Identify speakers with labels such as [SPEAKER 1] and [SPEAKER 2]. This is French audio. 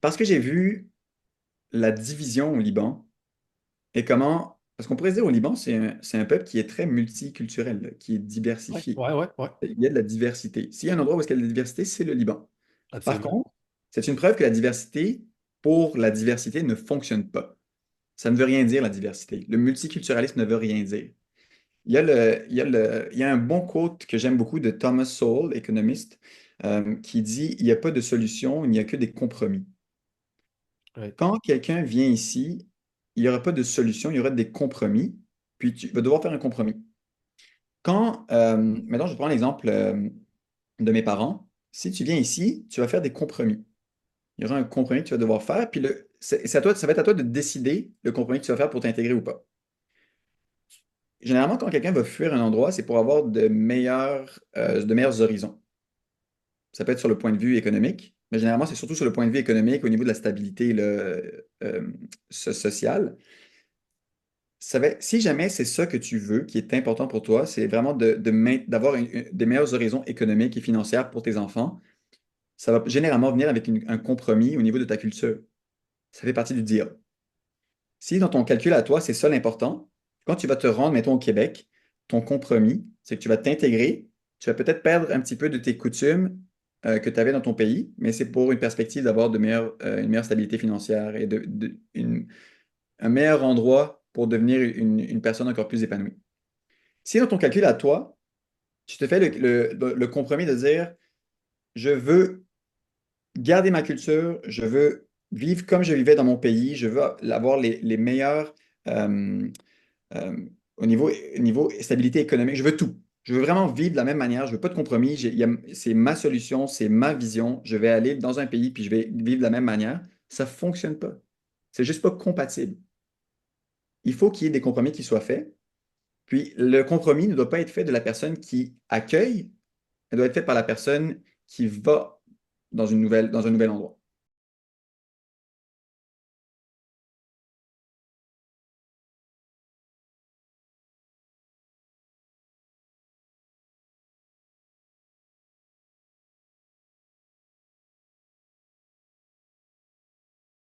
[SPEAKER 1] Parce que j'ai vu la division au Liban et comment. Parce qu'on pourrait se dire au Liban, c'est un peuple qui est très multiculturel, là, qui est
[SPEAKER 2] Ouais,
[SPEAKER 1] diversifié.
[SPEAKER 2] ouais, ouais, ouais,
[SPEAKER 1] Il y a de la diversité. S'il y a un endroit où il y a de la diversité, c'est le Liban. Par
[SPEAKER 2] absolument.
[SPEAKER 1] contre, c'est une preuve que la diversité, pour la diversité, ne fonctionne pas. Ça ne veut rien dire, la diversité. Le multiculturalisme ne veut rien dire. Il y a un bon quote que j'aime beaucoup de Thomas Sowell, économiste, qui dit, il n'y a pas de solution, il n'y a que des compromis.
[SPEAKER 2] Ouais,
[SPEAKER 1] Quand quelqu'un vient ici, il n'y aura pas de solution, il y aura des compromis, puis tu vas devoir faire un compromis. Maintenant, je prends l'exemple de mes parents. Si tu viens ici, tu vas faire des compromis. Il y aura un compromis que tu vas devoir faire, puis c'est à toi, ça va être à toi de décider le compromis que tu vas faire pour t'intégrer ou pas. Généralement, quand quelqu'un va fuir un endroit, c'est pour avoir de meilleurs horizons. Ça peut être sur le point de vue économique, mais généralement, c'est surtout sur le point de vue économique, au niveau de la stabilité là, sociale. Si jamais c'est ça que tu veux, qui est important pour toi, c'est vraiment d'avoir des meilleurs horizons économiques et financiers pour tes enfants, ça va généralement venir avec un compromis au niveau de ta culture. Ça fait partie du deal. Si dans ton calcul à toi, c'est ça l'important, quand tu vas te rendre, mettons, au Québec, ton compromis, c'est que tu vas t'intégrer, tu vas peut-être perdre un petit peu de tes coutumes que tu avais dans ton pays, mais c'est pour une perspective d'avoir une meilleure stabilité financière et un meilleur endroit pour devenir une personne encore plus épanouie. Si dans ton calcul à toi, tu te fais le compromis de dire, je veux garder ma culture, je veux vivre comme je vivais dans mon pays, je veux avoir les meilleurs euh, euh, au niveau stabilité économique, je veux tout. Je veux vraiment vivre de la même manière, je veux pas de compromis, c'est ma solution, c'est ma vision, je vais aller dans un pays puis je vais vivre de la même manière. Ça fonctionne pas. C'est juste pas compatible. Il faut qu'il y ait des compromis qui soient faits. Puis le compromis ne doit pas être fait de la personne qui accueille, elle doit être fait par la personne qui va dans un nouvel endroit.